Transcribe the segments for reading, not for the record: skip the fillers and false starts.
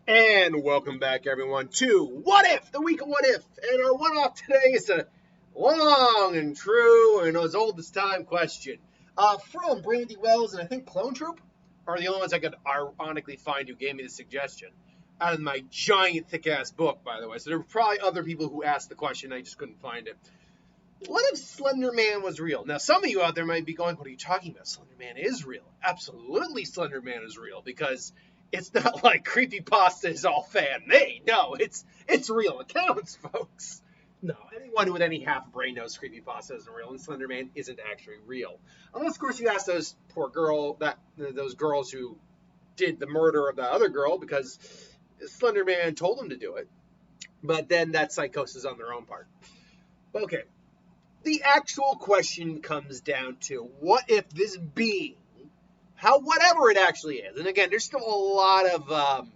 And welcome back, everyone, to What If, the week of What If. And our one-off today is a long and true and as old as time question from Brandy Wells and I think Clone Troop are the only ones I could ironically find who gave me the suggestion out of my giant, thick-ass book, by the way. So there were probably other people who asked the question. I just couldn't find it. What if Slender Man was real? Now, some of you out there might be going, what are you talking about? Slender Man is real. Absolutely, Slender Man is real because it's not like creepypasta is all fan-made. No, it's real accounts, folks. No, anyone with any half brain knows creepypasta isn't real, and Slender Man isn't actually real. Unless, of course, you ask those poor those girls who did the murder of that other girl because Slender Man told them to do it. But then that's psychosis on their own part. Okay, the actual question comes down to what if this being, whatever it actually is, and again, there's still a lot of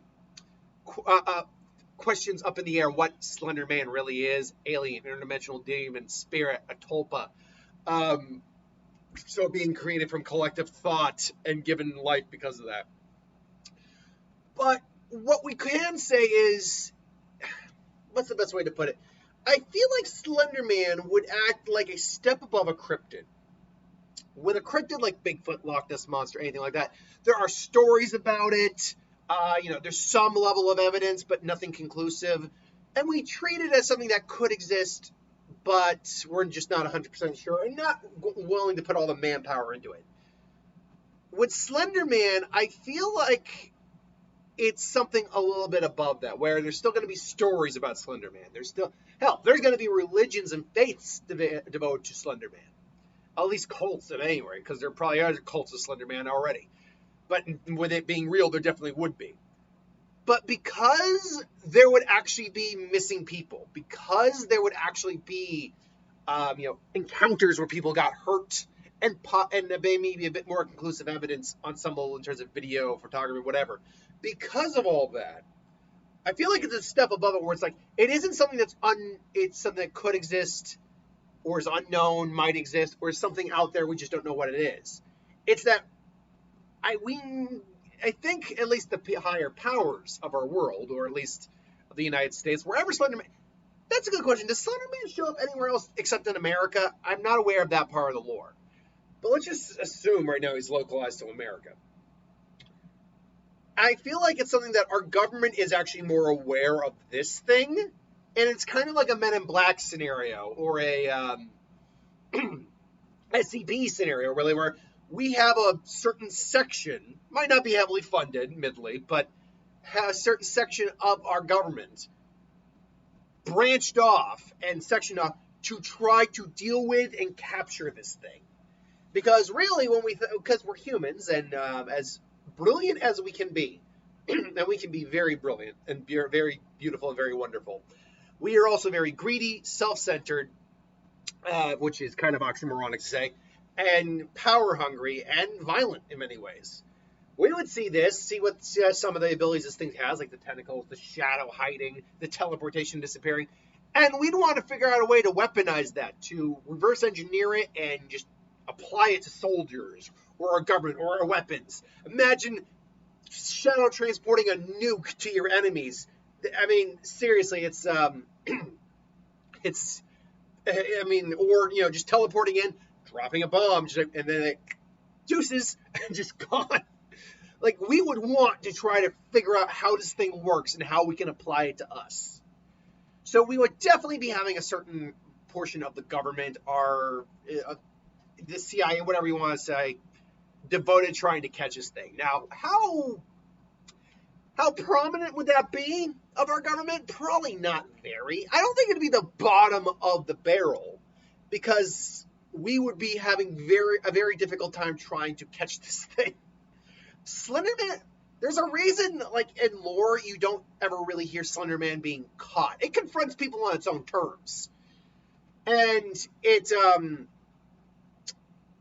questions up in the air what Slender Man really is: alien, interdimensional demon, spirit, a tulpa. So being created from collective thought and given life because of that. But what we can say is, what's the best way to put it? I feel like Slender Man would act like a step above a cryptid. With a cryptid like Bigfoot, Loch Ness Monster, anything like that, there are stories about it. There's some level of evidence, but nothing conclusive. And we treat it as something that could exist, but we're just not 100% sure and not willing to put all the manpower into it. With Slender Man, I feel like it's something a little bit above that, where there's still going to be stories about Slender Man. There's going to be religions and faiths devoted to Slender Man. At least cults at any rate, because there probably are cults of Slender Man already. But with it being real, there definitely would be. But because there would actually be missing people, because there would actually be, encounters where people got hurt, and maybe a bit more conclusive evidence on some level in terms of video, photography, whatever. Because of all that, I feel like it's a step above it, where it's like it isn't something it's something that could exist, or is unknown, might exist, or is something out there we just don't know what it is. It's that I think at least the higher powers of our world, or at least of the United States, wherever Slender Man. That's a good question. Does Slender Man show up anywhere else except in America? I'm not aware of that part of the lore. But let's just assume right now he's localized to America. I feel like it's something that our government is actually more aware of this thing, and it's kind of like a Men in Black scenario or a SCP scenario, really, where we have a certain section, might not be heavily funded, admittedly, but a certain section of our government branched off and sectioned off to try to deal with and capture this thing. Because really, because we're humans, and as brilliant as we can be, and we can be very brilliant and very beautiful and very wonderful, we are also very greedy, self-centered, which is kind of oxymoronic to say, and power hungry and violent in many ways. We would see what some of the abilities this thing has, like the tentacles, the shadow hiding, the teleportation disappearing, and we'd want to figure out a way to weaponize that, to reverse engineer it and just apply it to soldiers or our government or our weapons. Imagine shadow transporting a nuke to your enemies. I mean, seriously, it's or just teleporting in, dropping a bomb, and then it deuces and just gone. Like, we would want to try to figure out how this thing works and how we can apply it to us. So we would definitely be having a certain portion of the government, the CIA, whatever you want to say, devoted trying to catch this thing. Now, how prominent would that be of our government? Probably not very. I don't think it'd be the bottom of the barrel, because we would be having a very difficult time trying to catch this thing. Slender Man, there's a reason, like, in lore, you don't ever really hear Slender Man being caught. It confronts people on its own terms. And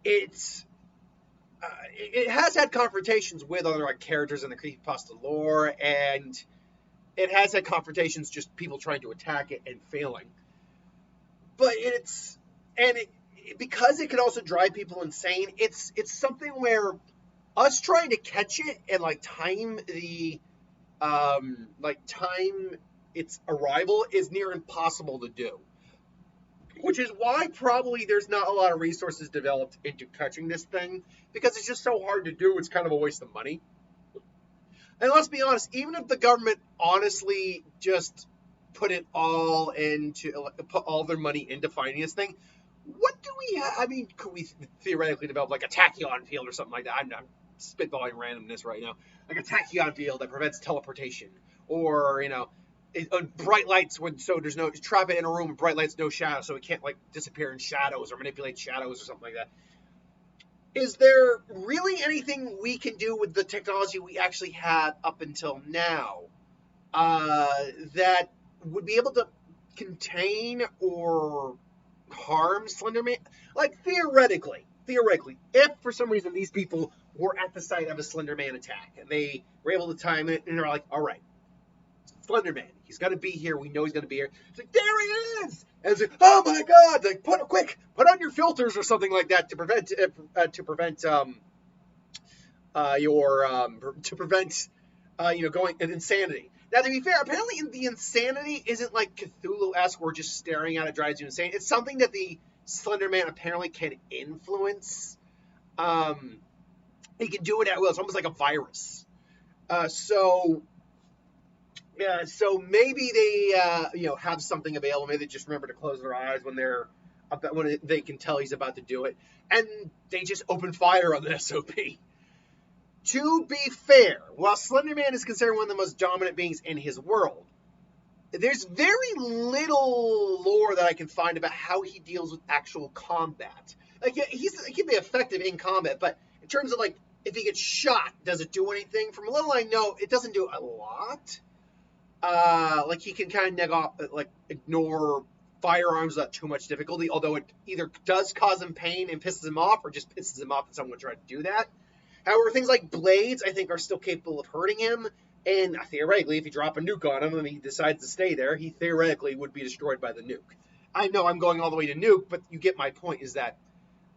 it has had confrontations with other characters in the creepypasta lore, and it has had confrontations just people trying to attack it and failing. But because it can also drive people insane, it's something where us trying to catch it and time the like time its arrival is near impossible to do. Which is why probably there's not a lot of resources developed into catching this thing, because it's just so hard to do. It's kind of a waste of money. And let's be honest, even if the government honestly just put all their money into finding this thing, what do we have? I mean, could we theoretically develop like a tachyon field or something like that? I'm spitballing randomness right now. Like a tachyon field that prevents teleportation, or bright lights so there's no trap it in a room with bright lights, no shadow, so it can't like disappear in shadows or manipulate shadows or something like that. Is there really anything we can do with the technology we actually had up until now that would be able to contain or harm Slender Man? Like, theoretically, if for some reason these people were at the site of a Slender Man attack and they were able to time it, and they're like, all right, Slender Man, he's going to be here. We know he's going to be here. It's like, there he is! And it's like, oh my God! Like, put on your filters or something like that to prevent going an insanity. Now, to be fair, apparently the insanity isn't like Cthulhu-esque or just staring at it drives you insane. It's something that the Slender Man apparently can influence. He can do it at will. It's almost like a virus. So maybe they have something available. Maybe they just remember to close their eyes when they can tell he's about to do it, and they just open fire on the SOP. To be fair, while Slender Man is considered one of the most dominant beings in his world, there's very little lore that I can find about how he deals with actual combat. Like, he can be effective in combat, but in terms of, like, if he gets shot, does it do anything? From a little I know, it doesn't do a lot. Like, he can kind of ignore firearms without too much difficulty, although it either does cause him pain and pisses him off, or just pisses him off that someone tried to do that. However, things like blades, I think, are still capable of hurting him, and theoretically, if you drop a nuke on him and he decides to stay there, he theoretically would be destroyed by the nuke. I know I'm going all the way to nuke, but you get my point, is that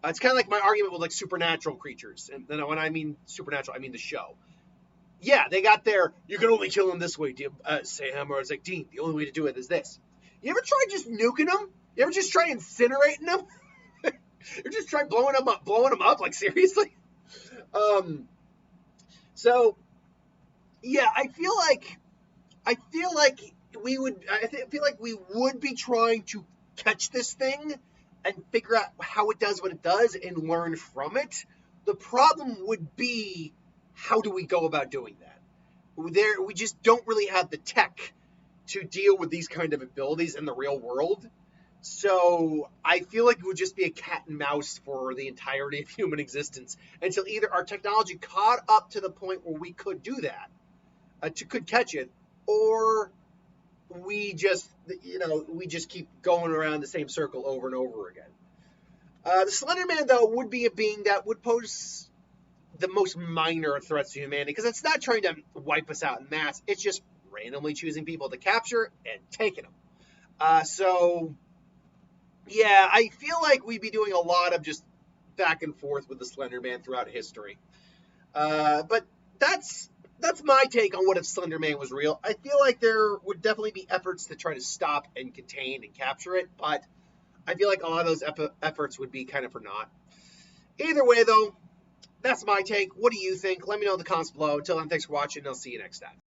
it's kind of like my argument with, like, supernatural creatures. And when I mean supernatural, I mean the show. Yeah, they got there, you can only kill him this way, Sam, or it's like, Dean, the only way to do it is this. You ever try just nuking them? You ever just try incinerating them? You just try blowing them up, like, seriously? So, yeah, I feel like we would be trying to catch this thing and figure out how it does what it does and learn from it. The problem would be, how do we go about doing that? We just don't really have the tech to deal with these kind of abilities in the real world. So I feel like it would just be a cat and mouse for the entirety of human existence until either our technology caught up to the point where we could do that, could catch it, or we just keep going around the same circle over and over again. The Slender Man, though, would be a being that would pose the most minor threats to humanity, because it's not trying to wipe us out in mass. It's just randomly choosing people to capture and taking them. So, yeah, I feel like we'd be doing a lot of just back and forth with the Slender Man throughout history. But that's my take on what if Slender Man was real. I feel like there would definitely be efforts to try to stop and contain and capture it, but I feel like a lot of those efforts would be kind of for naught. Either way, though, that's my take. What do you think? Let me know in the comments below. Until then, thanks for watching, and I'll see you next time.